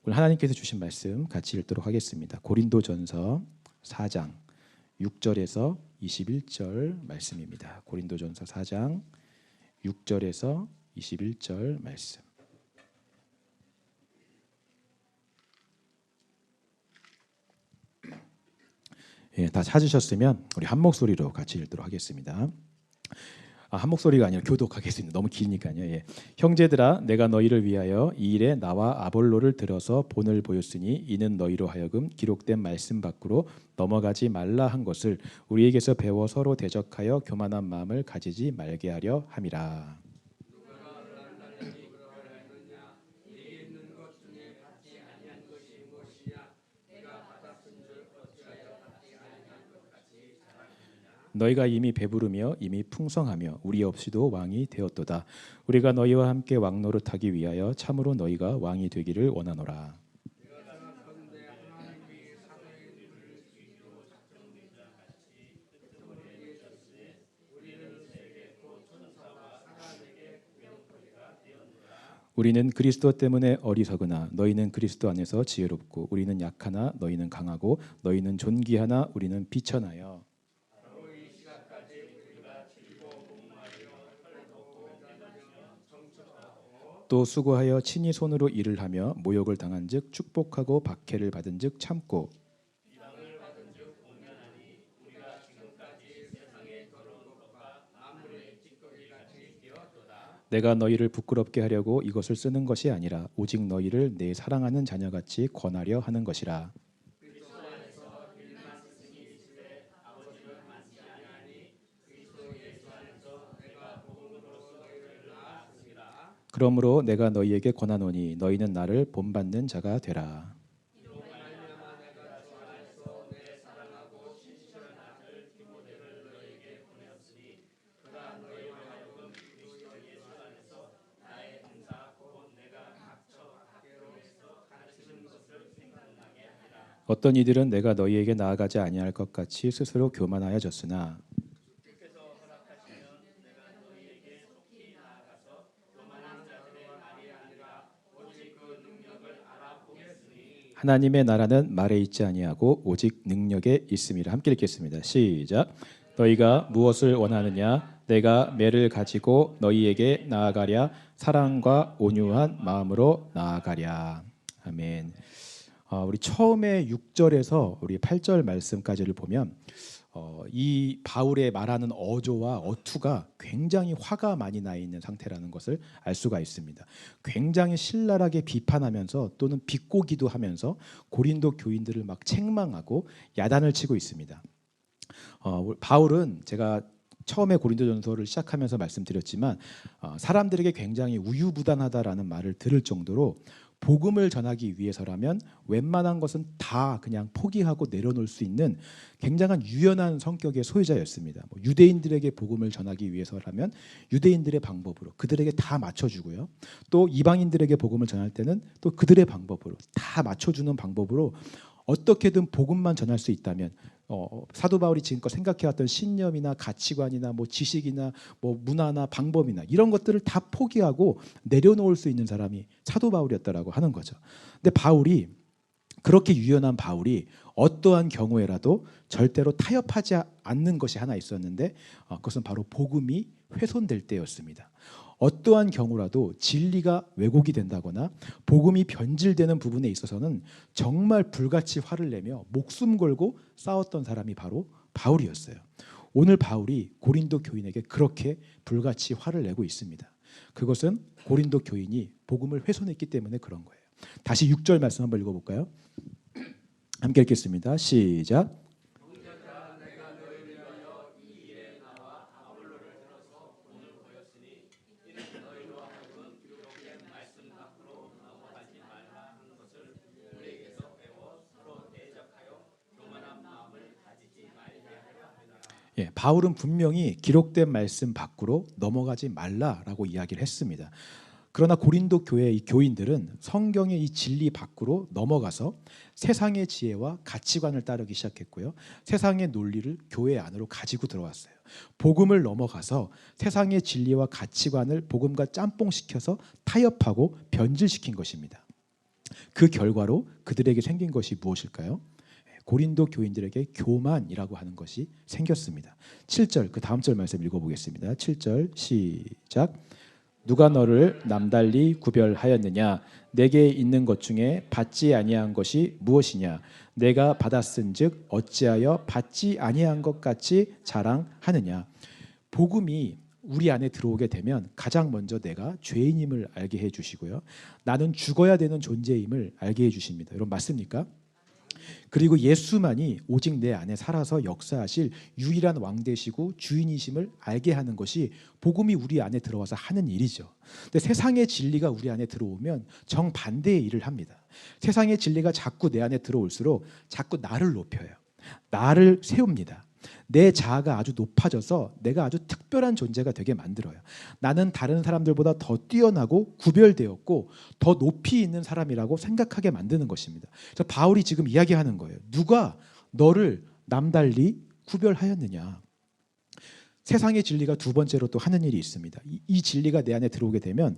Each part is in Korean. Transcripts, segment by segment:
오늘 하나님께서 주신 말씀 같이 읽도록 하겠습니다. 고린도전서 4장 6절에서 21절 말씀입니다. 고린도전서 4장 6절에서 21절 말씀. 예, 다 찾으셨으면 우리 한 목소리로 같이 읽도록 하겠습니다. 한 목소리가 아니라 교독하겠습니다. 너무 기니까요. 예. 형제들아, 내가 너희를 위하여 이 일에 나와 아볼로를 들어서 본을 보였으니 이는 너희로 하여금 기록된 말씀 밖으로 넘어가지 말라 한 것을 우리에게서 배워 서로 대적하여 교만한 마음을 가지지 말게 하려 함이라. 너희가 이미 배부르며 이미 풍성하며 우리 없이도 왕이 되었도다. 우리가 너희와 함께 왕노릇하기 위하여 참으로 너희가 왕이 되기를 원하노라. 우리는 그리스도 때문에 어리석으나 너희는 그리스도 안에서 지혜롭고 우리는 약하나 너희는 강하고 너희는 존귀하나 우리는 비천하여 또 수고하여 친히 손으로 일을 하며 모욕을 당한즉 축복하고 박해를 받은즉 참고 내가 너희를 부끄럽게 하려고 이것을 쓰는 것이 아니라 오직 너희를 내 사랑하는 자녀같이 권하려 하는 것이라. 그러므로 내가 너희에게 권하노니 너희는 나를 본받는 자가 되라. 어떤 이들은 내가 너희에게 나아가지 아니할 것 같이 스스로 교만하여졌으나 하나님의 나라는 말에 있지 아니하고 오직 능력에 있음이라. 함께 읽겠습니다. 시작. 너희가 무엇을 원하느냐? 내가 매를 가지고 너희에게 나아가랴. 사랑과 온유한 마음으로 나아가랴. 아멘. 우리 처음에 6절에서 우리 8절 말씀까지를 보면 이 바울의 말하는 어조와 어투가 굉장히 화가 많이 나 있는 상태라는 것을 알 수가 있습니다. 굉장히 신랄하게 비판하면서 또는 비꼬기도 하면서 고린도 교인들을 막 책망하고 야단을 치고 있습니다. 바울은 제가 처음에 고린도전서를 시작하면서 말씀드렸지만 사람들에게 굉장히 우유부단하다라는 말을 들을 정도로 복음을 전하기 위해서라면 웬만한 것은 다 그냥 포기하고 내려놓을 수 있는 굉장한 유연한 성격의 소유자였습니다. 유대인들에게 복음을 전하기 위해서라면 유대인들의 방법으로 그들에게 다 맞춰주고요. 또 이방인들에게 복음을 전할 때는 또 그들의 방법으로 다 맞춰주는 방법으로 어떻게든 복음만 전할 수 있다면 사도 바울이 지금껏 생각해왔던 신념이나 가치관이나 지식이나 문화나 방법이나 이런 것들을 다 포기하고 내려놓을 수 있는 사람이 사도 바울이었다라고 하는 거죠. 근데 바울이 그렇게 유연한 바울이 어떠한 경우에라도 절대로 타협하지 않는 것이 하나 있었는데 그것은 바로 복음이 훼손될 때였습니다. 어떠한 경우라도 진리가 왜곡이 된다거나 복음이 변질되는 부분에 있어서는 정말 불같이 화를 내며 목숨 걸고 싸웠던 사람이 바로 바울이었어요. 오늘 바울이 고린도 교인에게 그렇게 불같이 화를 내고 있습니다. 그것은 고린도 교인이 복음을 훼손했기 때문에 그런 거예요. 다시 6절 말씀 한번 읽어볼까요? 함께 읽겠습니다. 시작. 바울은 분명히 기록된 말씀 밖으로 넘어가지 말라라고 이야기를 했습니다. 그러나 고린도 교회의 이 교인들은 성경의 이 진리 밖으로 넘어가서 세상의 지혜와 가치관을 따르기 시작했고요. 세상의 논리를 교회 안으로 가지고 들어왔어요. 복음을 넘어가서 세상의 진리와 가치관을 복음과 짬뽕시켜서 타협하고 변질시킨 것입니다. 그 결과로 그들에게 생긴 것이 무엇일까요? 고린도 교인들에게 교만이라고 하는 것이 생겼습니다. 7절 그 다음 절 말씀 읽어보겠습니다. 7절 시작. 누가 너를 남달리 구별하였느냐? 내게 있는 것 중에 받지 아니한 것이 무엇이냐? 내가 받았은즉 어찌하여 받지 아니한 것 같이 자랑하느냐? 복음이 우리 안에 들어오게 되면 가장 먼저 내가 죄인임을 알게 해주시고요. 나는 죽어야 되는 존재임을 알게 해주십니다. 여러분 맞습니까? 그리고 예수만이 오직 내 안에 살아서 역사하실 유일한 왕 되시고 주인이심을 알게 하는 것이 복음이 우리 안에 들어와서 하는 일이죠. 근데 세상의 진리가 우리 안에 들어오면 정반대의 일을 합니다. 세상의 진리가 자꾸 내 안에 들어올수록 자꾸 나를 높여요. 나를 세웁니다. 내 자아가 아주 높아져서 내가 아주 특별한 존재가 되게 만들어요. 나는 다른 사람들보다 더 뛰어나고 구별되었고 더 높이 있는 사람이라고 생각하게 만드는 것입니다. 그래서 바울이 지금 이야기하는 거예요. 누가 너를 남달리 구별하였느냐? 세상의 진리가 두 번째로 또 하는 일이 있습니다. 이 진리가 내 안에 들어오게 되면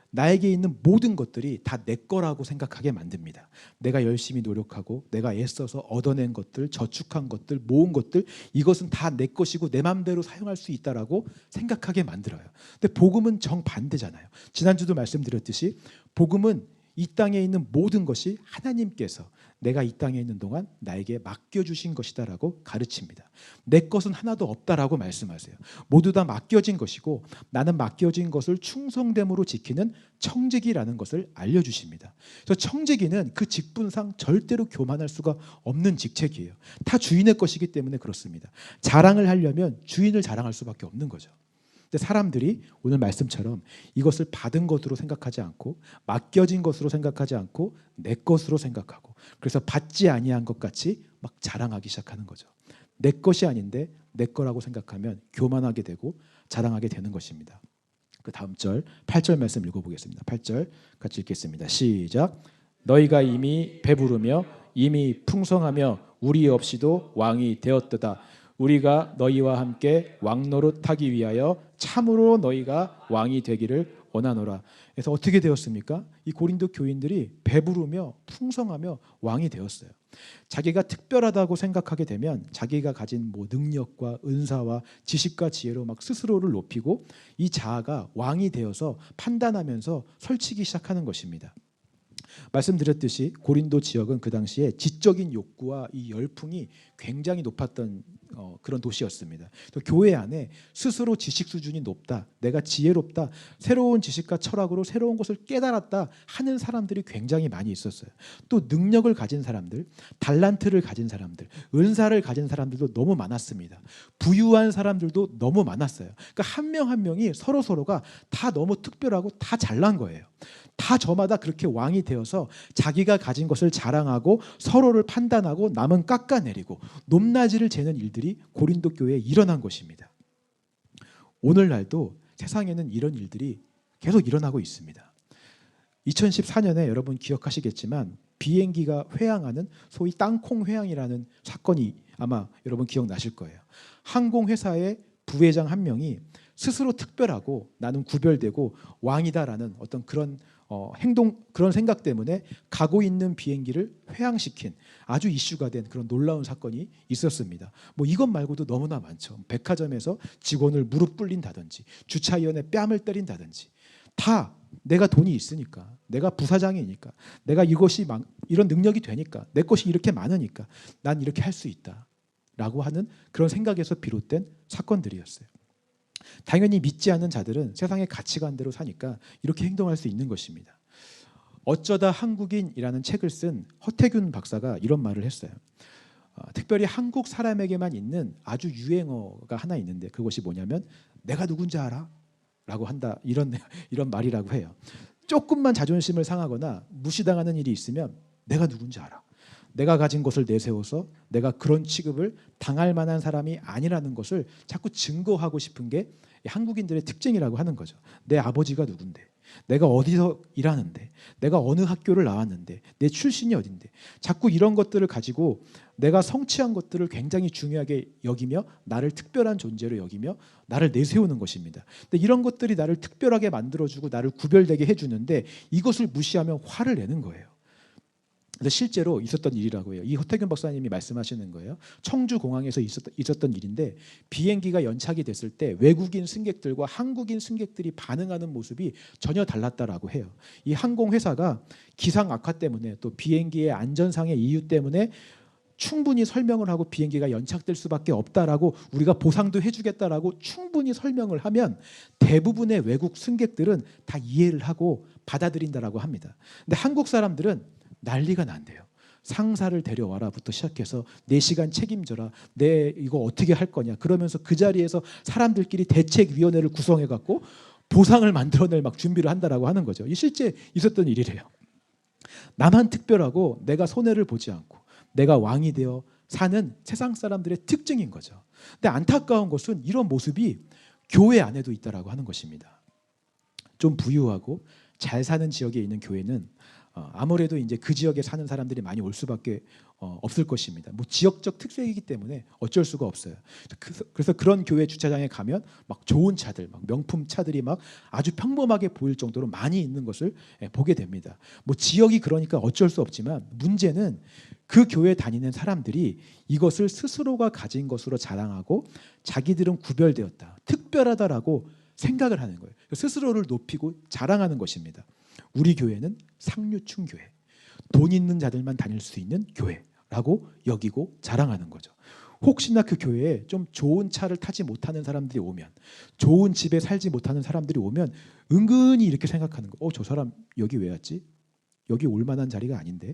나에게 있는 모든 것들이 다 내 거라고 생각하게 만듭니다. 내가 열심히 노력하고 내가 애써서 얻어낸 것들, 저축한 것들, 모은 것들, 이것은 다 내 것이고 내 마음대로 사용할 수 있다라고 생각하게 만들어요. 근데 복음은 정반대잖아요. 지난주도 말씀드렸듯이 복음은 이 땅에 있는 모든 것이 하나님께서 내가 이 땅에 있는 동안 나에게 맡겨주신 것이다라고 가르칩니다. 내 것은 하나도 없다라고 말씀하세요. 모두 다 맡겨진 것이고 나는 맡겨진 것을 충성됨으로 지키는 청지기라는 것을 알려주십니다. 그래서 청지기는 그 직분상 절대로 교만할 수가 없는 직책이에요. 다 주인의 것이기 때문에 그렇습니다. 자랑을 하려면 주인을 자랑할 수밖에 없는 거죠. 근데 사람들이 오늘 말씀처럼 이것을 받은 것으로 생각하지 않고 맡겨진 것으로 생각하지 않고 내 것으로 생각하고 그래서 받지 아니한 것 같이 막 자랑하기 시작하는 거죠. 내 것이 아닌데 내 거라고 생각하면 교만하게 되고 자랑하게 되는 것입니다. 그 다음 절 8절 말씀 읽어보겠습니다. 8절 같이 읽겠습니다. 시작. 너희가 이미 배부르며 이미 풍성하며 우리 없이도 왕이 되었도다. 우리가 너희와 함께 왕노릇하기 위하여 참으로 너희가 왕이 되기를 원하노라. 그래서 어떻게 되었습니까? 이 고린도 교인들이 배부르며 풍성하며 왕이 되었어요. 자기가 특별하다고 생각하게 되면 자기가 가진 능력과 은사와 지식과 지혜로 막 스스로를 높이고 이 자아가 왕이 되어서 판단하면서 설치기 시작하는 것입니다. 말씀드렸듯이 고린도 지역은 그 당시에 지적인 욕구와 이 열풍이 굉장히 높았던 그런 도시였습니다. 교회 안에 스스로 지식 수준이 높다, 내가 지혜롭다, 새로운 지식과 철학으로 새로운 것을 깨달았다 하는 사람들이 굉장히 많이 있었어요. 또 능력을 가진 사람들, 달란트를 가진 사람들, 은사를 가진 사람들도 너무 많았습니다. 부유한 사람들도 너무 많았어요. 그러니까 한 명 한 명이 서로가 다 너무 특별하고 다 잘난 거예요. 다 저마다 그렇게 왕이 되어서 자기가 가진 것을 자랑하고 서로를 판단하고 남은 깎아내리고 높낮이를 재는 일들이 고린도 교회에 일어난 것입니다. 오늘날도 세상에는 이런 일들이 계속 일어나고 있습니다. 2014년에 여러분 기억하시겠지만 비행기가 회항하는 소위 땅콩 회항이라는 사건이 아마 여러분 기억나실 거예요. 항공회사의 부회장 한 명이 스스로 특별하고 나는 구별되고 왕이다라는 어떤 그런 그런 생각 때문에 가고 있는 비행기를 회항시킨 아주 이슈가 된 그런 놀라운 사건이 있었습니다. 이것 말고도 너무나 많죠. 백화점에서 직원을 무릎 꿇린다든지 주차위원에 뺨을 때린다든지 다 내가 돈이 있으니까, 내가 부사장이니까, 내가 이런 능력이 되니까, 내 것이 이렇게 많으니까 난 이렇게 할 수 있다라고 하는 그런 생각에서 비롯된 사건들이었어요. 당연히 믿지 않는 자들은 세상의 가치관대로 사니까 이렇게 행동할 수 있는 것입니다. 어쩌다 한국인이라는 책을 쓴 허태균 박사가 이런 말을 했어요. 특별히 한국 사람에게만 있는 아주 유행어가 하나 있는데 그것이 뭐냐면 내가 누군지 알아? 라고 한다 이런 말이라고 해요. 조금만 자존심을 상하거나 무시당하는 일이 있으면 내가 누군지 알아. 내가 가진 것을 내세워서 내가 그런 취급을 당할 만한 사람이 아니라는 것을 자꾸 증거하고 싶은 게 한국인들의 특징이라고 하는 거죠. 내 아버지가 누군데, 내가 어디서 일하는데, 내가 어느 학교를 나왔는데, 내 출신이 어딘데, 자꾸 이런 것들을 가지고 내가 성취한 것들을 굉장히 중요하게 여기며 나를 특별한 존재로 여기며 나를 내세우는 것입니다. 근데 이런 것들이 나를 특별하게 만들어주고 나를 구별되게 해주는데 이것을 무시하면 화를 내는 거예요. 그래서 실제로 있었던 일이라고 해요. 이 허태균 박사님이 말씀하시는 거예요. 청주공항에서 있었던 일인데 비행기가 연착이 됐을 때 외국인 승객들과 한국인 승객들이 반응하는 모습이 전혀 달랐다라고 해요. 이 항공회사가 기상 악화 때문에 또 비행기의 안전상의 이유 때문에 충분히 설명을 하고 비행기가 연착될 수밖에 없다라고 우리가 보상도 해주겠다라고 충분히 설명을 하면 대부분의 외국 승객들은 다 이해를 하고 받아들인다라고 합니다. 근데 한국 사람들은 난리가 난대요. 상사를 데려와라부터 시작해서 4시간 책임져라. 내 이거 어떻게 할 거냐. 그러면서 그 자리에서 사람들끼리 대책위원회를 구성해 갖고 보상을 만들어낼 막 준비를 한다라고 하는 거죠. 이 실제 있었던 일이래요. 나만 특별하고 내가 손해를 보지 않고 내가 왕이 되어 사는 세상 사람들의 특징인 거죠. 근데 안타까운 것은 이런 모습이 교회 안에도 있다라고 하는 것입니다. 좀 부유하고 잘 사는 지역에 있는 교회는 아무래도 이제 그 지역에 사는 사람들이 많이 올 수밖에 없을 것입니다. 뭐 지역적 특색이기 때문에 어쩔 수가 없어요. 그래서 그런 교회 주차장에 가면 막 좋은 차들, 막 명품 차들이 막 아주 평범하게 보일 정도로 많이 있는 것을 보게 됩니다. 뭐 지역이 그러니까 어쩔 수 없지만 문제는 그 교회 다니는 사람들이 이것을 스스로가 가진 것으로 자랑하고 자기들은 구별되었다, 특별하다라고 생각을 하는 거예요. 스스로를 높이고 자랑하는 것입니다. 우리 교회는 상류층 교회, 돈 있는 자들만 다닐 수 있는 교회라고 여기고 자랑하는 거죠. 혹시나 그 교회에 좀 좋은 차를 타지 못하는 사람들이 오면, 좋은 집에 살지 못하는 사람들이 오면 은근히 이렇게 생각하는 거. 저 사람 여기 왜 왔지? 여기 올 만한 자리가 아닌데.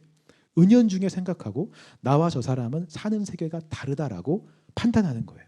은연중에 생각하고 나와 저 사람은 사는 세계가 다르다라고 판단하는 거예요.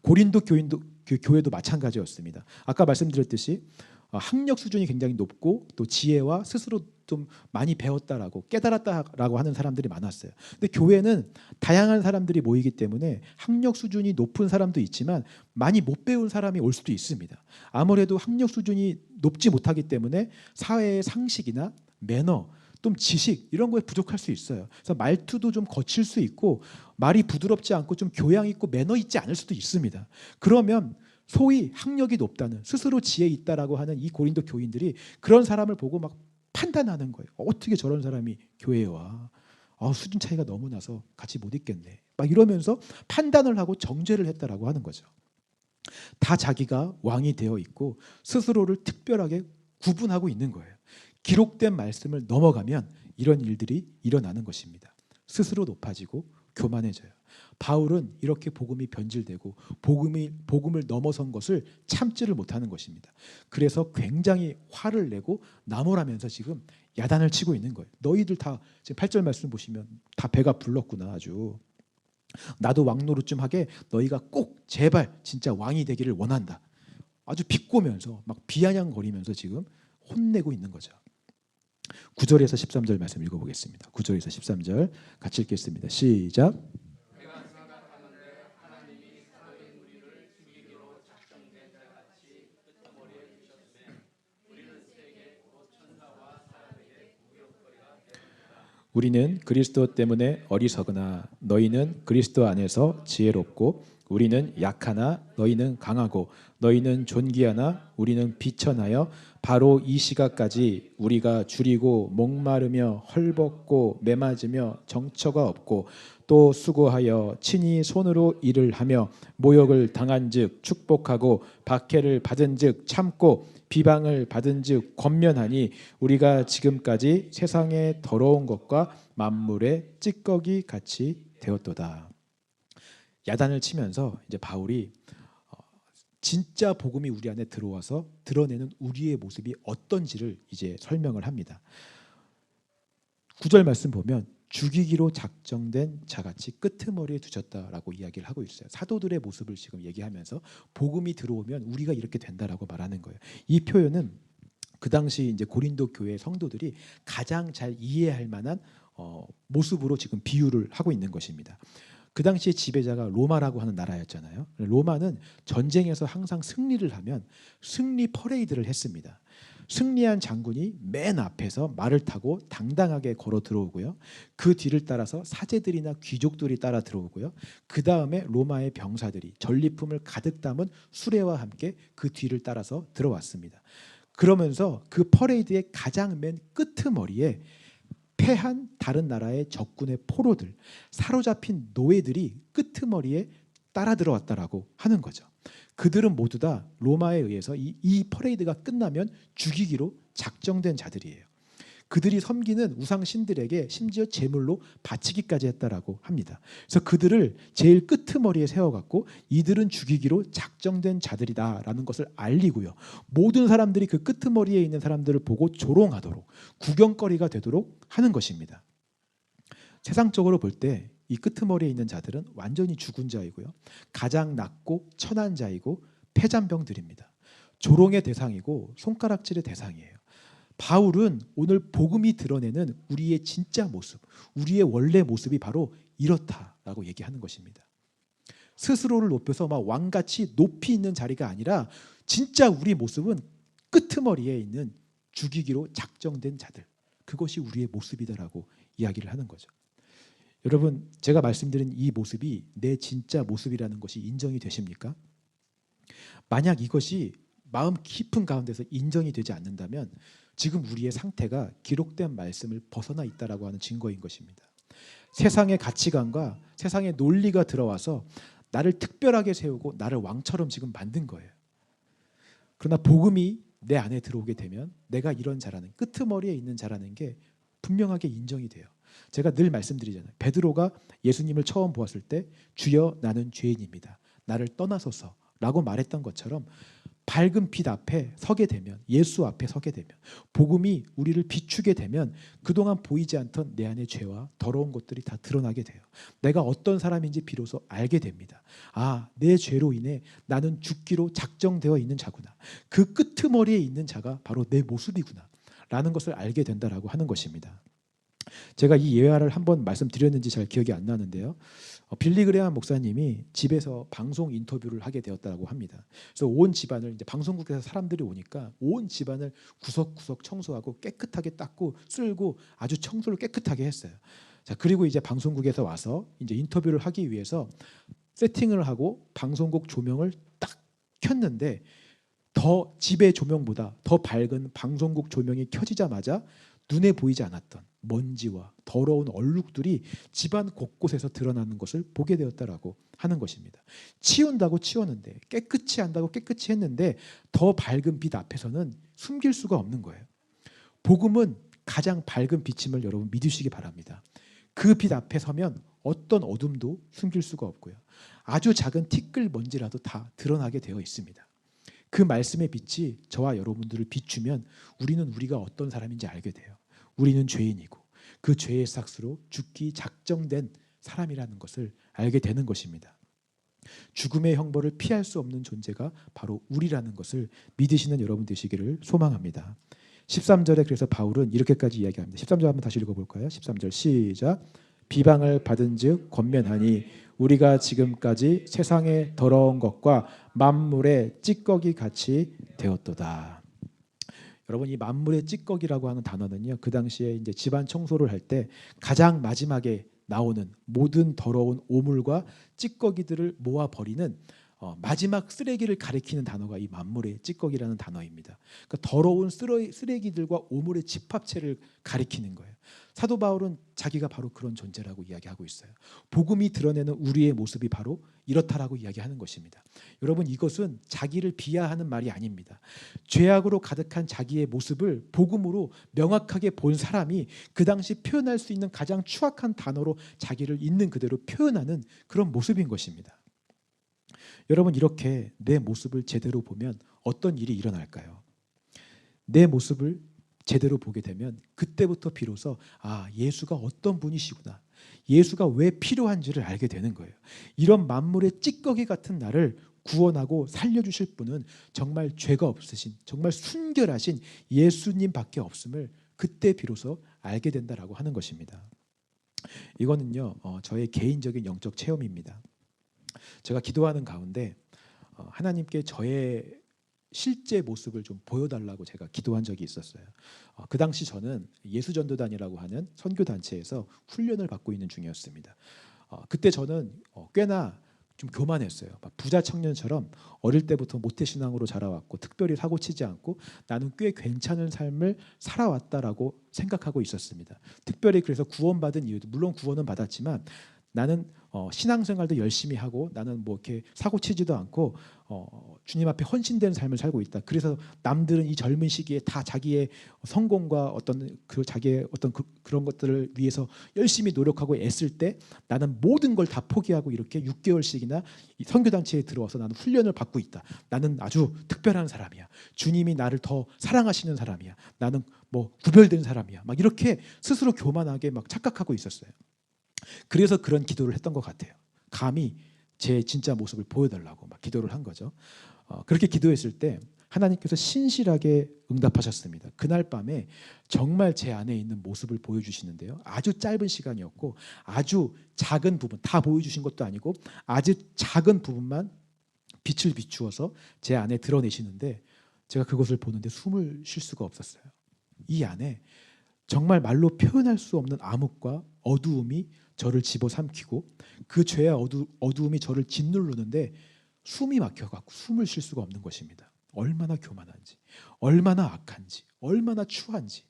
고린도 교회도 마찬가지였습니다. 아까 말씀드렸듯이 학력 수준이 굉장히 높고 또 지혜와 스스로 좀 많이 배웠다라고 깨달았다라고 하는 사람들이 많았어요. 근데 교회는 다양한 사람들이 모이기 때문에 학력 수준이 높은 사람도 있지만 많이 못 배운 사람이 올 수도 있습니다. 아무래도 학력 수준이 높지 못하기 때문에 사회의 상식이나 매너, 또 지식 이런 거에 부족할 수 있어요. 그래서 말투도 좀 거칠 수 있고 말이 부드럽지 않고 좀 교양 있고 매너 있지 않을 수도 있습니다. 그러면 소위 학력이 높다는, 스스로 지혜 있다라고 하는 이 고린도 교인들이 그런 사람을 보고 막 판단하는 거예요. 어떻게 저런 사람이 교회에 와? 수준 차이가 너무 나서 같이 못 있겠네. 막 이러면서 판단을 하고 정죄를 했다라고 하는 거죠. 다 자기가 왕이 되어 있고 스스로를 특별하게 구분하고 있는 거예요. 기록된 말씀을 넘어가면 이런 일들이 일어나는 것입니다. 스스로 높아지고 교만해져요. 바울은 이렇게 복음이 변질되고 복음을 넘어선 것을 참지를 못하는 것입니다. 그래서 굉장히 화를 내고 나무라면서 지금 야단을 치고 있는 거예요. 너희들 다 지금 8절 말씀 보시면 다 배가 불렀구나. 아주 나도 왕 노릇 좀 하게 너희가 꼭 제발 진짜 왕이 되기를 원한다. 아주 비꼬면서 막 비아냥거리면서 지금 혼내고 있는 거죠. 9절에서 13절 말씀 읽어보겠습니다. 9절에서 13절 같이 읽겠습니다. 시작. 우리는 그리스도 때문에 어리석으나 너희는 그리스도 안에서 지혜롭고 우리는 약하나 너희는 강하고 너희는 존귀하나 우리는 비천하여 바로 이 시각까지 우리가 줄이고 목마르며 헐벗고 매맞으며 정처가 없고 또 수고하여 친히 손으로 일을 하며 모욕을 당한즉 축복하고 박해를 받은즉 참고 비방을 받은즉 권면하니 우리가 지금까지 세상의 더러운 것과 만물의 찌꺼기 같이 되었도다. 야단을 치면서 이제 바울이 진짜 복음이 우리 안에 들어와서 드러내는 우리의 모습이 어떤지를 이제 설명을 합니다. 9절 말씀 보면 죽이기로 작정된 자같이 끄트머리에 두셨다라고 이야기를 하고 있어요. 사도들의 모습을 지금 얘기하면서 복음이 들어오면 우리가 이렇게 된다라고 말하는 거예요. 이 표현은 그 당시 이제 고린도 교회 성도들이 가장 잘 이해할 만한 모습으로 지금 비유를 하고 있는 것입니다. 그 당시의 지배자가 로마라고 하는 나라였잖아요. 로마는 전쟁에서 항상 승리를 하면 승리 퍼레이드를 했습니다. 승리한 장군이 맨 앞에서 말을 타고 당당하게 걸어 들어오고요. 그 뒤를 따라서 사제들이나 귀족들이 따라 들어오고요. 그 다음에 로마의 병사들이 전리품을 가득 담은 수레와 함께 그 뒤를 따라서 들어왔습니다. 그러면서 그 퍼레이드의 가장 맨 끄트머리에 패한 다른 나라의 적군의 포로들, 사로잡힌 노예들이 끄트머리에 따라 들어왔다라고 하는 거죠. 그들은 모두 다 로마에 의해서 이 퍼레이드가 끝나면 죽이기로 작정된 자들이에요. 그들이 섬기는 우상 신들에게 심지어 제물로 바치기까지 했다라고 합니다. 그래서 그들을 제일 끄트머리에 세워갖고 이들은 죽이기로 작정된 자들이다라는 것을 알리고요. 모든 사람들이 그 끄트머리에 있는 사람들을 보고 조롱하도록 구경거리가 되도록 하는 것입니다. 세상적으로 볼 때 이 끄트머리에 있는 자들은 완전히 죽은 자이고요. 가장 낮고 천한 자이고 패잔병들입니다. 조롱의 대상이고 손가락질의 대상이에요. 바울은 오늘 복음이 드러내는 우리의 진짜 모습, 우리의 원래 모습이 바로 이렇다라고 얘기하는 것입니다. 스스로를 높여서 막 왕같이 높이 있는 자리가 아니라 진짜 우리 모습은 끄트머리에 있는 죽이기로 작정된 자들, 그것이 우리의 모습이다라고 이야기를 하는 거죠. 여러분, 제가 말씀드린 이 모습이 내 진짜 모습이라는 것이 인정이 되십니까? 만약 이것이 마음 깊은 가운데서 인정이 되지 않는다면 지금 우리의 상태가 기록된 말씀을 벗어나 있다라고 하는 증거인 것입니다. 세상의 가치관과 세상의 논리가 들어와서 나를 특별하게 세우고 나를 왕처럼 지금 만든 거예요. 그러나 복음이 내 안에 들어오게 되면 내가 이런 자라는, 끄트머리에 있는 자라는 게 분명하게 인정이 돼요. 제가 늘 말씀드리잖아요. 베드로가 예수님을 처음 보았을 때 주여 나는 죄인입니다. 나를 떠나소서 라고 말했던 것처럼 밝은 빛 앞에 서게 되면, 예수 앞에 서게 되면, 복음이 우리를 비추게 되면 그동안 보이지 않던 내 안의 죄와 더러운 것들이 다 드러나게 돼요. 내가 어떤 사람인지 비로소 알게 됩니다. 아, 내 죄로 인해 나는 죽기로 작정되어 있는 자구나. 그 끄트머리에 있는 자가 바로 내 모습이구나 라는 것을 알게 된다라고 하는 것입니다. 제가 이 예화를 한번 말씀드렸는지 잘 기억이 안 나는데요. 빌리 그레함 목사님이 집에서 방송 인터뷰를 하게 되었다고 합니다. 그래서 온 집안을, 이제 방송국에서 사람들이 오니까 온 집안을 구석구석 청소하고 깨끗하게 닦고 쓸고 아주 청소를 깨끗하게 했어요. 자, 그리고 이제 방송국에서 와서 이제 인터뷰를 하기 위해서 세팅을 하고 방송국 조명을 딱 켰는데 더 집의 조명보다 더 밝은 방송국 조명이 켜지자마자 눈에 보이지 않았던 먼지와 더러운 얼룩들이 집안 곳곳에서 드러나는 것을 보게 되었다라고 하는 것입니다. 치운다고 치웠는데, 깨끗이 한다고 깨끗이 했는데 더 밝은 빛 앞에서는 숨길 수가 없는 거예요. 복음은 가장 밝은 빛임을 여러분 믿으시기 바랍니다. 그 빛 앞에 서면 어떤 어둠도 숨길 수가 없고요. 아주 작은 티끌 먼지라도 다 드러나게 되어 있습니다. 그 말씀의 빛이 저와 여러분들을 비추면 우리는 우리가 어떤 사람인지 알게 돼요. 우리는 죄인이고 그 죄의 삭스로 죽기 작정된 사람이라는 것을 알게 되는 것입니다. 죽음의 형벌을 피할 수 없는 존재가 바로 우리라는 것을 믿으시는 여러분 되시기를 소망합니다. 13절에 그래서 바울은 이렇게까지 이야기합니다. 13절 한번 다시 읽어볼까요? 13절 시작. 비방을 받은 즉 권면하니 우리가 지금까지 세상의 더러운 것과 만물의 찌꺼기 같이 되었도다. 여러분, 이 만물의 찌꺼기라고 하는 단어는요, 그 당시에 이제 집안 청소를 할 때 가장 마지막에 나오는 모든 더러운 오물과 찌꺼기들을 모아 버리는 마지막 쓰레기를 가리키는 단어가 이 만물의 찌꺼기라는 단어입니다. 그러니까 더러운 쓰레기들과 오물의 집합체를 가리키는 거예요. 사도 바울은 자기가 바로 그런 존재라고 이야기하고 있어요. 복음이 드러내는 우리의 모습이 바로 이렇다라고 이야기하는 것입니다. 여러분, 이것은 자기를 비하하는 말이 아닙니다. 죄악으로 가득한 자기의 모습을 복음으로 명확하게 본 사람이 그 당시 표현할 수 있는 가장 추악한 단어로 자기를 있는 그대로 표현하는 그런 모습인 것입니다. 여러분, 이렇게 내 모습을 제대로 보면 어떤 일이 일어날까요? 내 모습을 제대로 보게 되면 그때부터 비로소 아, 예수가 어떤 분이시구나, 예수가 왜 필요한지를 알게 되는 거예요. 이런 만물의 찌꺼기 같은 나를 구원하고 살려주실 분은 정말 죄가 없으신, 정말 순결하신 예수님밖에 없음을 그때 비로소 알게 된다라고 하는 것입니다. 이거는요, 저의 개인적인 영적 체험입니다. 제가 기도하는 가운데 하나님께 저의 실제 모습을 좀 보여달라고 제가 기도한 적이 있었어요. 그 당시 저는 예수전도단이라고 하는 선교단체에서 훈련을 받고 있는 중이었습니다. 그때 저는 꽤나 좀 교만했어요. 막 부자 청년처럼 어릴 때부터 모태신앙으로 자라왔고 특별히 사고치지 않고 나는 꽤 괜찮은 삶을 살아왔다라고 생각하고 있었습니다. 특별히 그래서 구원받은 이유도 물론 구원은 받았지만 나는 신앙생활도 열심히 하고 나는 뭐 이렇게 사고치지도 않고 주님 앞에 헌신된 삶을 살고 있다. 그래서 남들은 이 젊은 시기에 다 자기의 성공과 어떤 그 자기의 어떤 그런 것들을 위해서 열심히 노력하고 애쓸 때 나는 모든 걸 다 포기하고 이렇게 6개월씩이나 선교단체에 들어와서 나는 훈련을 받고 있다. 나는 아주 특별한 사람이야. 주님이 나를 더 사랑하시는 사람이야. 나는 뭐 구별된 사람이야. 막 이렇게 스스로 교만하게 막 착각하고 있었어요. 그래서 그런 기도를 했던 것 같아요. 감히 제 진짜 모습을 보여달라고 막 기도를 한 거죠. 그렇게 기도했을 때 하나님께서 신실하게 응답하셨습니다. 그날 밤에 정말 제 안에 있는 모습을 보여주시는데요. 아주 짧은 시간이었고 아주 작은 부분, 다 보여주신 것도 아니고 아주 작은 부분만 빛을 비추어서 제 안에 드러내시는데 제가 그것을 보는데 숨을 쉴 수가 없었어요. 이 안에 정말 말로 표현할 수 없는 암흑과 어두움이 저를 집어삼키고 그 죄와 어두움이 저를 짓누르는데 숨이 막혀갖고 숨을 쉴 수가 없는 것입니다. 얼마나 교만한지, 얼마나 악한지, 얼마나 추한지.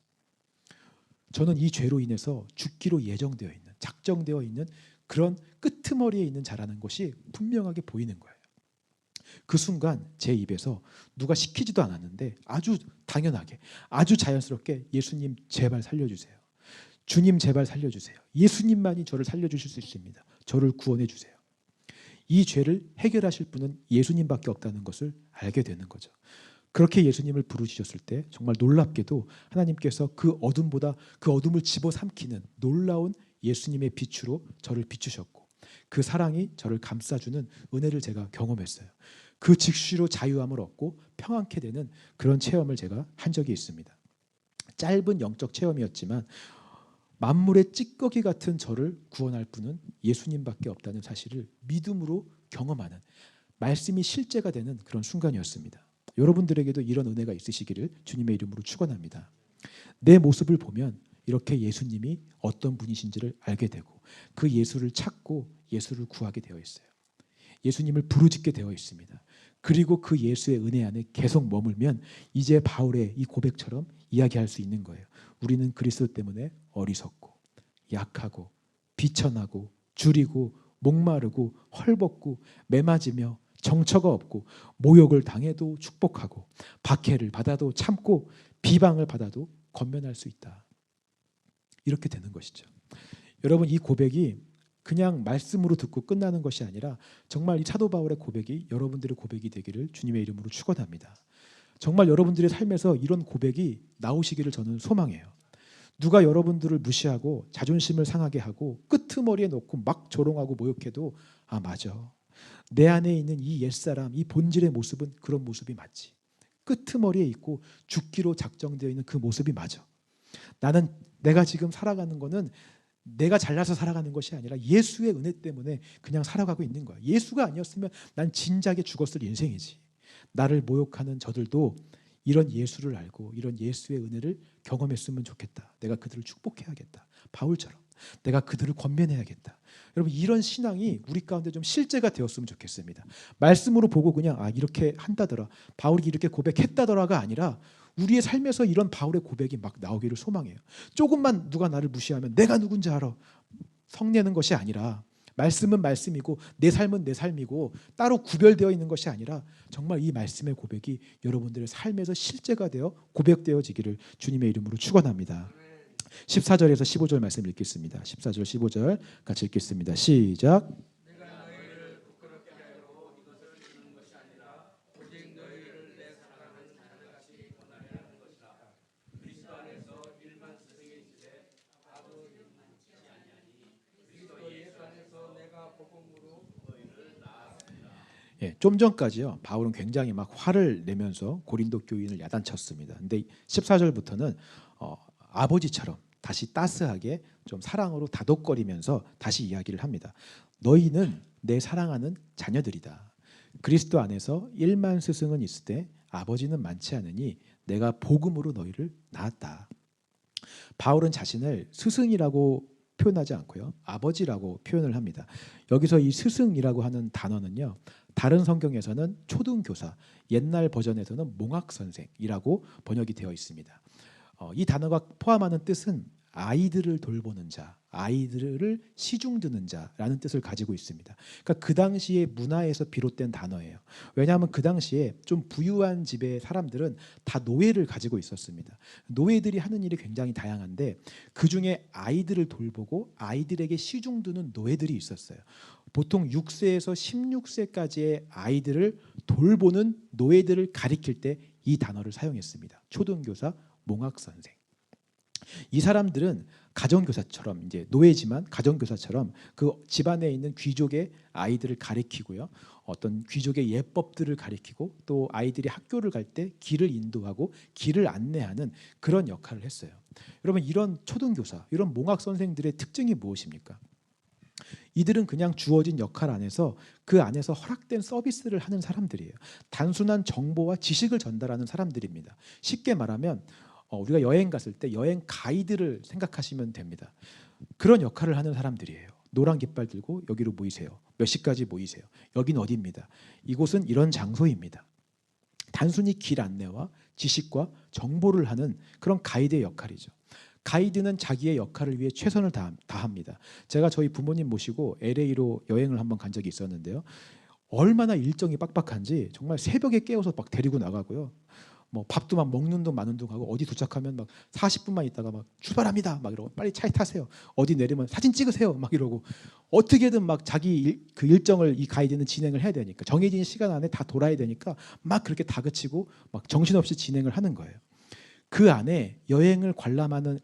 저는 이 죄로 인해서 죽기로 예정되어 있는, 작정되어 있는 그런 끄트머리에 있는 자라는 것이 분명하게 보이는 거예요. 그 순간 제 입에서 누가 시키지도 않았는데 아주 당연하게, 아주 자연스럽게 예수님 제발 살려주세요. 주님 제발 살려주세요. 예수님만이 저를 살려주실 수 있습니다. 저를 구원해 주세요. 이 죄를 해결하실 분은 예수님밖에 없다는 것을 알게 되는 거죠. 그렇게 예수님을 부르짖었을 때 정말 놀랍게도 하나님께서 그 어둠보다 그 어둠을 집어삼키는 놀라운 예수님의 빛으로 저를 비추셨고 그 사랑이 저를 감싸주는 은혜를 제가 경험했어요. 그 즉시로 자유함을 얻고 평안케 되는 그런 체험을 제가 한 적이 있습니다. 짧은 영적 체험이었지만 만물의 찌꺼기 같은 저를 구원할 분은 예수님밖에 없다는 사실을 믿음으로 경험하는 말씀이 실제가 되는 그런 순간이었습니다. 여러분들에게도 이런 은혜가 있으시기를 주님의 이름으로 축원합니다. 내 모습을 보면 이렇게 예수님이 어떤 분이신지를 알게 되고 그 예수를 찾고 예수를 구하게 되어 있어요. 예수님을 부르짖게 되어 있습니다. 그리고 그 예수의 은혜 안에 계속 머물면 이제 바울의 이 고백처럼 이야기할 수 있는 거예요. 우리는 그리스도 때문에 어리석고 약하고 비천하고 줄이고 목마르고 헐벗고 매맞으며 정처가 없고 모욕을 당해도 축복하고 박해를 받아도 참고 비방을 받아도 권면할 수 있다. 이렇게 되는 것이죠. 여러분 이 고백이 그냥 말씀으로 듣고 끝나는 것이 아니라 정말 이 사도 바울의 고백이 여러분들의 고백이 되기를 주님의 이름으로 축원합니다. 정말 여러분들의 삶에서 이런 고백이 나오시기를 저는 소망해요. 누가 여러분들을 무시하고 자존심을 상하게 하고 끄트머리에 놓고 막 조롱하고 모욕해도 아 맞아. 내 안에 있는 이 옛사람, 이 본질의 모습은 그런 모습이 맞지. 끄트머리에 있고 죽기로 작정되어 있는 그 모습이 맞아. 나는 내가 지금 살아가는 거는 내가 잘나서 살아가는 것이 아니라 예수의 은혜 때문에 그냥 살아가고 있는 거야. 예수가 아니었으면 난 진작에 죽었을 인생이지. 나를 모욕하는 저들도 이런 예수를 알고 이런 예수의 은혜를 경험했으면 좋겠다. 내가 그들을 축복해야겠다. 바울처럼 내가 그들을 권면해야겠다. 여러분 이런 신앙이 우리 가운데 좀 실제가 되었으면 좋겠습니다. 말씀으로 보고 그냥 아 이렇게 한다더라. 바울이 이렇게 고백했다더라가 아니라 우리의 삶에서 이런 바울의 고백이 막 나오기를 소망해요. 조금만 누가 나를 무시하면 내가 누군지 알아. 성내는 것이 아니라 말씀은 말씀이고 내 삶은 내 삶이고 따로 구별되어 있는 것이 아니라 정말 이 말씀의 고백이 여러분들의 삶에서 실제가 되어 고백되어지기를 주님의 이름으로 축원합니다. 14절에서 15절 말씀 읽겠습니다. 14절 15절 같이 읽겠습니다. 시작. 예, 좀 전까지요. 바울은 굉장히 막 화를 내면서 고린도 교인을 야단쳤습니다. 근데 14절부터는 아버지처럼 다시 따스하게 좀 사랑으로 다독거리면서 다시 이야기를 합니다. 너희는 내 사랑하는 자녀들이다. 그리스도 안에서 1만 스승은 있을 때 아버지는 많지 않으니 내가 복음으로 너희를 낳았다. 바울은 자신을 스승이라고 표현하지 않고요. 아버지라고 표현을 합니다. 여기서 이 스승이라고 하는 단어는요. 다른 성경에서는 초등교사, 옛날 버전에서는 몽학선생이라고 번역이 되어 있습니다. 이 단어가 포함하는 뜻은 아이들을 돌보는 자, 아이들을 시중드는 자라는 뜻을 가지고 있습니다. 그러니까 그 당시의 문화에서 비롯된 단어예요. 왜냐하면 그 당시에 좀 부유한 집의 사람들은 다 노예를 가지고 있었습니다. 노예들이 하는 일이 굉장히 다양한데 그 중에 아이들을 돌보고 아이들에게 시중드는 노예들이 있었어요. 보통 6세에서 16세까지의 아이들을 돌보는 노예들을 가리킬 때 이 단어를 사용했습니다. 초등교사, 몽학선생. 이 사람들은 가정교사처럼 이제 노예지만 가정교사처럼 그 집안에 있는 귀족의 아이들을 가리키고요. 어떤 귀족의 예법들을 가리키고 또 아이들이 학교를 갈 때 길을 인도하고 길을 안내하는 그런 역할을 했어요. 여러분 이런 초등교사, 이런 몽학 선생들의 특징이 무엇입니까? 이들은 그냥 주어진 역할 안에서 그 안에서 허락된 서비스를 하는 사람들이에요. 단순한 정보와 지식을 전달하는 사람들입니다. 쉽게 말하면 우리가 여행 갔을 때 여행 가이드를 생각하시면 됩니다. 그런 역할을 하는 사람들이에요. 노란 깃발 들고 여기로 모이세요. 몇 시까지 모이세요. 여긴 어디입니다. 이곳은 이런 장소입니다. 단순히 길 안내와 지식과 정보를 하는 그런 가이드의 역할이죠. 가이드는 자기의 역할을 위해 최선을 다합니다. 제가 저희 부모님 모시고 LA로 여행을 한번 간 적이 있었는데요. 얼마나 일정이 빡빡한지 정말 새벽에 깨워서 막 데리고 나가고요. 뭐 밥도 막 먹는 동 마는 동 하고 어디 도착하면 막 40분만 있다가 막 출발합니다 막 이러고 빨리 차에 타세요. 어디 내리면 사진 찍으세요 막 이러고 어떻게든 막 자기 그 일정을 이 가이드는 진행을 해야 되니까 정해진 시간 안에 다 돌아야 되니까 막 그렇게 다그치고 막 정신없이 진행을 하는 거예요. 그 안에 여행을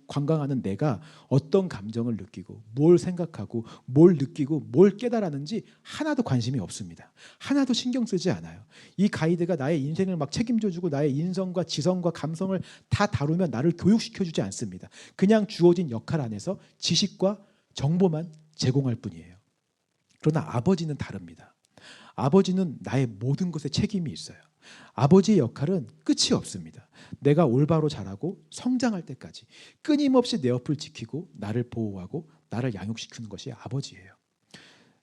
관광하는 내가 어떤 감정을 느끼고 뭘 생각하고 뭘 느끼고 뭘 깨달았는지 하나도 관심이 없습니다. 하나도 신경 쓰지 않아요. 이 가이드가 나의 인생을 막 책임져주고 나의 인성과 지성과 감성을 다 다루며 나를 교육시켜주지 않습니다. 그냥 주어진 역할 안에서 지식과 정보만 제공할 뿐이에요. 그러나 아버지는 다릅니다. 아버지는 나의 모든 것에 책임이 있어요. 아버지의 역할은 끝이 없습니다. 내가 올바로 자라고 성장할 때까지 끊임없이 내 옆을 지키고 나를 보호하고 나를 양육시키는 것이 아버지예요.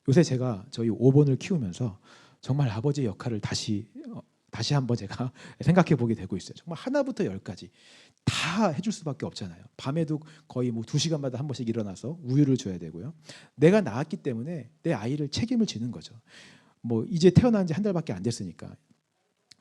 요새 제가 저희 5번을 키우면서 정말 아버지의 역할을 다시 한번 제가 생각해 보게 되고 있어요. 정말 하나부터 열까지 다 해줄 수밖에 없잖아요. 밤에도 거의 뭐 2시간마다 한 번씩 일어나서 우유를 줘야 되고요. 내가 낳았기 때문에 내 아이를 책임을 지는 거죠. 뭐 이제 태어난 지 한 달밖에 안 됐으니까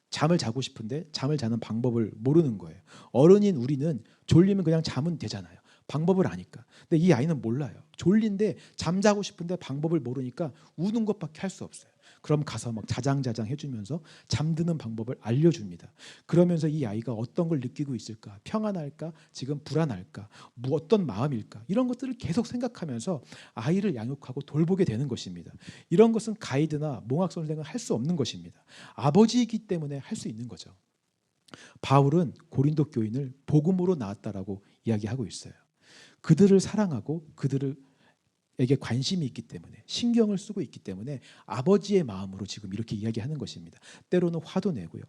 잠을 자고 싶은데 잠을 자는 방법을 모르는 거예요. 어른인 우리는 졸리면 그냥 자면 되잖아요. 방법을 아니까. 근데 이 아이는 몰라요. 졸린데 잠자고 싶은데 방법을 모르니까 우는 것밖에 할 수 없어요. 그럼 가서 막 자장자장 해주면서 잠드는 방법을 알려줍니다. 그러면서 이 아이가 어떤 걸 느끼고 있을까? 평안할까? 지금 불안할까? 어떤 마음일까? 이런 것들을 계속 생각하면서 아이를 양육하고 돌보게 되는 것입니다. 이런 것은 가이드나 몽학 선생은 할 수 없는 것입니다. 아버지이기 때문에 할 수 있는 거죠. 바울은 고린도 교인을 복음으로 낳았다라고 이야기하고 있어요. 그들을 사랑하고 그들에게 관심이 있기 때문에 신경을 쓰고 있기 때문에 아버지의 마음으로 지금 이렇게 이야기하는 것입니다. 때로는 화도 내고요.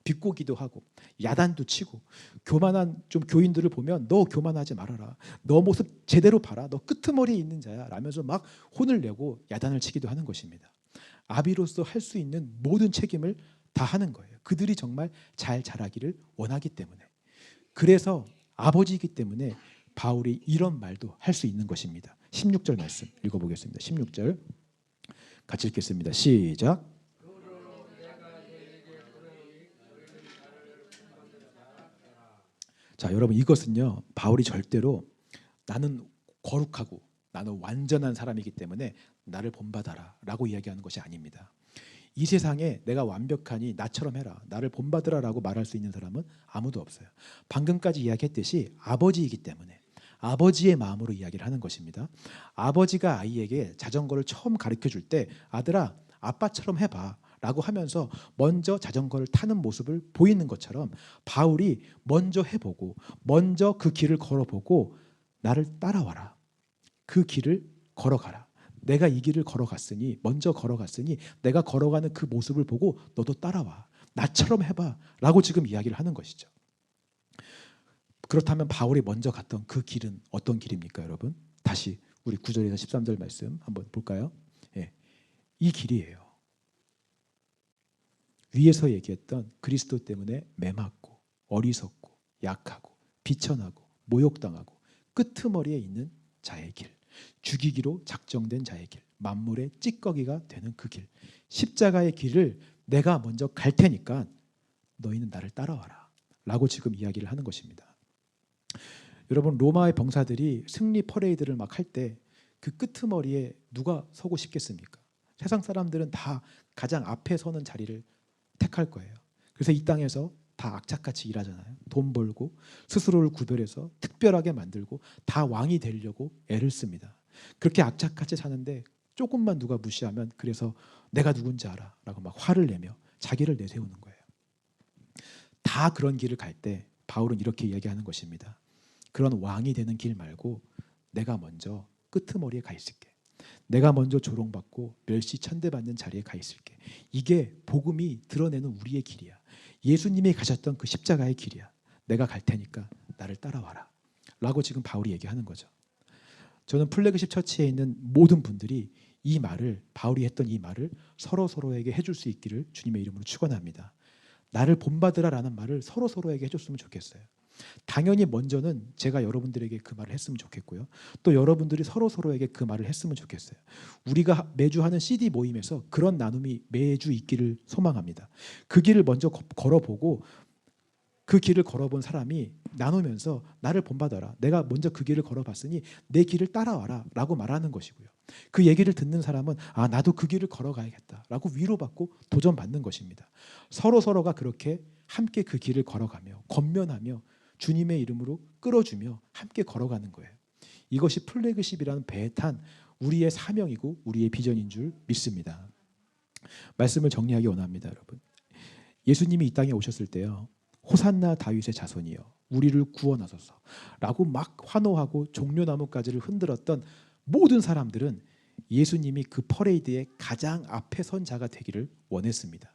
비꼬기도 하고 야단도 치고 교만한 좀 교인들을 보면 너 교만하지 말아라. 너 모습 제대로 봐라. 너 끄트머리에 있는 자야 라면서 막 혼을 내고 야단을 치기도 하는 것입니다. 아비로서 할 수 있는 모든 책임을 다 하는 거예요. 그들이 정말 잘 자라기를 원하기 때문에. 그래서 아버지이기 때문에 바울이 이런 말도 할 수 있는 것입니다. 16절 말씀 읽어보겠습니다. 16절 같이 읽겠습니다. 시작. 자, 여러분 이것은요. 바울이 절대로 나는 거룩하고 나는 완전한 사람이기 때문에 나를 본받아라 라고 이야기하는 것이 아닙니다. 이 세상에 내가 완벽하니 나처럼 해라, 나를 본받으라 라고 말할 수 있는 사람은 아무도 없어요. 방금까지 이야기했듯이 아버지이기 때문에 아버지의 마음으로 이야기를 하는 것입니다. 아버지가 아이에게 자전거를 처음 가르쳐 줄 때 아들아 아빠처럼 해봐 라고 하면서 먼저 자전거를 타는 모습을 보이는 것처럼 바울이 먼저 해보고 먼저 그 길을 걸어보고 나를 따라와라. 그 길을 걸어가라. 내가 이 길을 걸어갔으니 먼저 걸어갔으니 내가 걸어가는 그 모습을 보고 너도 따라와. 나처럼 해봐 라고 지금 이야기를 하는 것이죠. 그렇다면 바울이 먼저 갔던 그 길은 어떤 길입니까, 여러분? 다시 우리 9절에서 13절 말씀 한번 볼까요? 예, 이 길이에요. 위에서 얘기했던 그리스도 때문에 매맞고 어리석고 약하고 비천하고 모욕당하고 끄트머리에 있는 자의 길, 죽이기로 작정된 자의 길, 만물의 찌꺼기가 되는 그 길, 십자가의 길을 내가 먼저 갈 테니까 너희는 나를 따라와라 라고 지금 이야기를 하는 것입니다. 여러분, 로마의 병사들이 승리 퍼레이드를 막 할 때 그 끄트머리에 누가 서고 싶겠습니까? 세상 사람들은 다 가장 앞에 서는 자리를 택할 거예요. 그래서 이 땅에서 다 악착같이 일하잖아요. 돈 벌고 스스로를 구별해서 특별하게 만들고 다 왕이 되려고 애를 씁니다. 그렇게 악착같이 사는데 조금만 누가 무시하면 그래서 내가 누군지 알아 라고 막 화를 내며 자기를 내세우는 거예요. 다 그런 길을 갈 때 바울은 이렇게 이야기하는 것입니다. 그런 왕이 되는 길 말고 내가 먼저 끄트머리에 가 있을게. 내가 먼저 조롱받고 멸시 천대받는 자리에 가 있을게. 이게 복음이 드러내는 우리의 길이야. 예수님이 가셨던 그 십자가의 길이야. 내가 갈 테니까 나를 따라와라 라고 지금 바울이 얘기하는 거죠. 저는 플래그십 처치에 있는 모든 분들이 이 말을, 바울이 했던 이 말을 서로에게 해줄 수 있기를 주님의 이름으로 축원합니다. 나를 본받으라라는 말을 서로에게 해줬으면 좋겠어요. 당연히 먼저는 제가 여러분들에게 그 말을 했으면 좋겠고요. 또 여러분들이 서로에게 그 말을 했으면 좋겠어요. 우리가 매주 하는 CD 모임에서 그런 나눔이 매주 있기를 소망합니다. 그 길을 먼저 걸어보고 그 길을 걸어본 사람이 나누면서 나를 본받아라. 내가 먼저 그 길을 걸어봤으니 내 길을 따라와라 라고 말하는 것이고요. 그 얘기를 듣는 사람은 아, 나도 그 길을 걸어가야겠다 라고 위로받고 도전받는 것입니다. 서로가 그렇게 함께 그 길을 걸어가며 권면하며 주님의 이름으로 끌어주며 함께 걸어가는 거예요. 이것이 플래그십이라는 배에 탄 우리의 사명이고 우리의 비전인 줄 믿습니다. 말씀을 정리하기 원합니다, 여러분. 예수님이 이 땅에 오셨을 때요, 호산나 다윗의 자손이여 우리를 구원하소서 라고 막 환호하고 종려나무가지를 흔들었던 모든 사람들은 예수님이 그 퍼레이드의 가장 앞에 선 자가 되기를 원했습니다.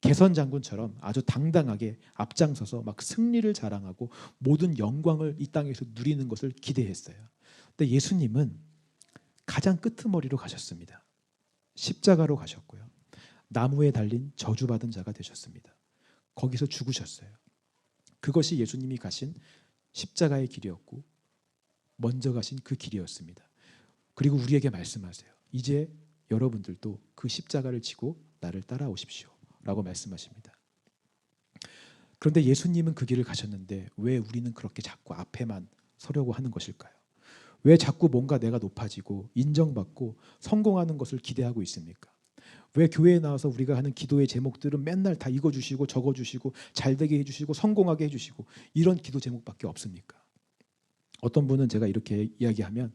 개선 장군처럼 아주 당당하게 앞장서서 막 승리를 자랑하고 모든 영광을 이 땅에서 누리는 것을 기대했어요. 근데 예수님은 가장 끄트머리로 가셨습니다. 십자가로 가셨고요. 나무에 달린 저주받은 자가 되셨습니다. 거기서 죽으셨어요. 그것이 예수님이 가신 십자가의 길이었고 먼저 가신 그 길이었습니다. 그리고 우리에게 말씀하세요. 이제 여러분들도 그 십자가를 지고 나를 따라오십시오 라고 말씀하십니다. 그런데 예수님은 그 길을 가셨는데 왜 우리는 그렇게 자꾸 앞에만 서려고 하는 것일까요? 왜 자꾸 뭔가 내가 높아지고 인정받고 성공하는 것을 기대하고 있습니까? 왜 교회에 나와서 우리가 하는 기도의 제목들은 맨날 다 읽어주시고 적어주시고 잘되게 해주시고 성공하게 해주시고 이런 기도 제목밖에 없습니까? 어떤 분은 제가 이렇게 이야기하면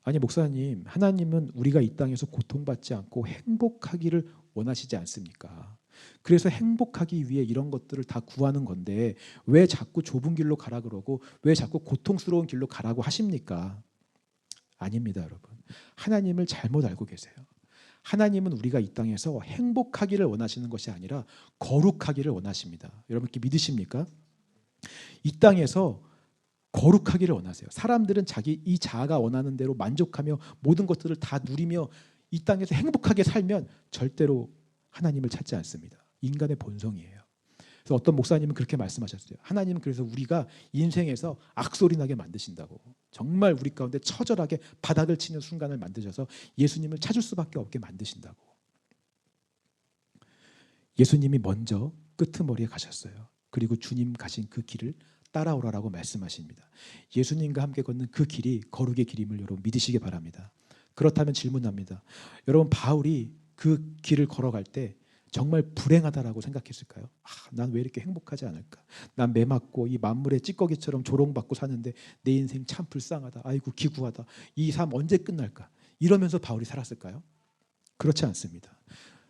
아니 목사님, 하나님은 우리가 이 땅에서 고통받지 않고 행복하기를 원하시지 않습니까? 그래서 행복하기 위해 이런 것들을 다 구하는 건데 왜 자꾸 좁은 길로 가라 그러고 왜 자꾸 고통스러운 길로 가라고 하십니까? 아닙니다, 여러분. 하나님을 잘못 알고 계세요. 하나님은 우리가 이 땅에서 행복하기를 원하시는 것이 아니라 거룩하기를 원하십니다. 여러분 이렇게 믿으십니까? 이 땅에서 거룩하기를 원하세요. 사람들은 자기 이 자아가 원하는 대로 만족하며 모든 것들을 다 누리며 이 땅에서 행복하게 살면 절대로 하나님을 찾지 않습니다. 인간의 본성이에요. 그래서 어떤 목사님은 그렇게 말씀하셨어요. 하나님은 그래서 우리가 인생에서 악소리 나게 만드신다고. 정말 우리 가운데 처절하게 바닥을 치는 순간을 만드셔서 예수님을 찾을 수밖에 없게 만드신다고. 예수님이 먼저 끄트머리에 가셨어요. 그리고 주님 가신 그 길을 따라오라라고 말씀하십니다. 예수님과 함께 걷는 그 길이 거룩의 길임을 여러분 믿으시기 바랍니다. 그렇다면 질문합니다. 여러분 바울이 그 길을 걸어갈 때 정말 불행하다라고 생각했을까요? 난 왜 이렇게 행복하지 않을까? 난 매맞고 이 만물의 찌꺼기처럼 조롱받고 사는데 내 인생 참 불쌍하다. 아이고 기구하다. 이 삶 언제 끝날까? 이러면서 바울이 살았을까요? 그렇지 않습니다.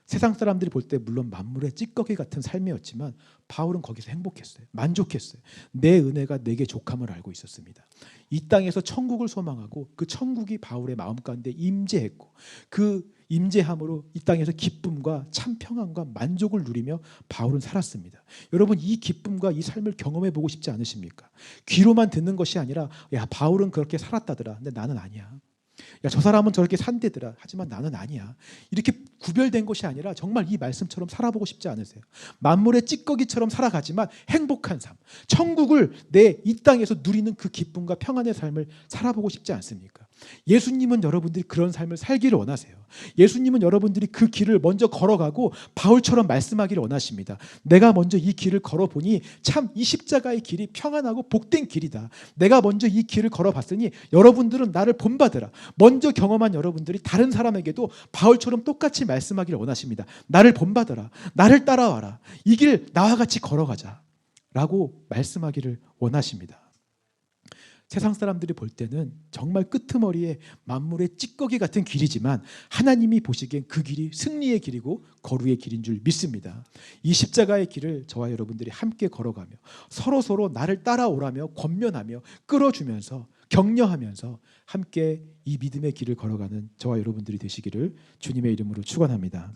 세상 사람들이 볼 때 물론 만물의 찌꺼기 같은 삶이었지만 바울은 거기서 행복했어요. 만족했어요. 내 은혜가 내게 족함을 알고 있었습니다. 이 땅에서 천국을 소망하고 그 천국이 바울의 마음 가운데 임재했고 그 임재함으로 이 땅에서 기쁨과 참 평안과 만족을 누리며 바울은 살았습니다. 여러분 이 기쁨과 이 삶을 경험해 보고 싶지 않으십니까? 귀로만 듣는 것이 아니라 야 바울은 그렇게 살았다더라. 근데 나는 아니야. 야, 저 사람은 저렇게 산대더라. 하지만 나는 아니야. 이렇게 구별된 것이 아니라 정말 이 말씀처럼 살아보고 싶지 않으세요? 만물의 찌꺼기처럼 살아가지만 행복한 삶, 천국을 내 이 땅에서 누리는 그 기쁨과 평안의 삶을 살아보고 싶지 않습니까? 예수님은 여러분들이 그런 삶을 살기를 원하세요. 예수님은 여러분들이 그 길을 먼저 걸어가고 바울처럼 말씀하기를 원하십니다. 내가 먼저 이 길을 걸어보니 참 이 십자가의 길이 평안하고 복된 길이다. 내가 먼저 이 길을 걸어봤으니 여러분들은 나를 본받으라. 먼저 경험한 여러분들이 다른 사람에게도 바울처럼 똑같이 말씀하기를 원하십니다. 나를 본받아라. 나를 따라와라. 이 길 나와 같이 걸어가자 라고 말씀하기를 원하십니다. 세상 사람들이 볼 때는 정말 끄트머리에 만물의 찌꺼기 같은 길이지만 하나님이 보시기엔 그 길이 승리의 길이고 거루의 길인 줄 믿습니다. 이 십자가의 길을 저와 여러분들이 함께 걸어가며 서로 나를 따라오라며 권면하며 끌어주면서 격려하면서 함께 이 믿음의 길을 걸어가는 저와 여러분들이 되시기를 주님의 이름으로 축원합니다.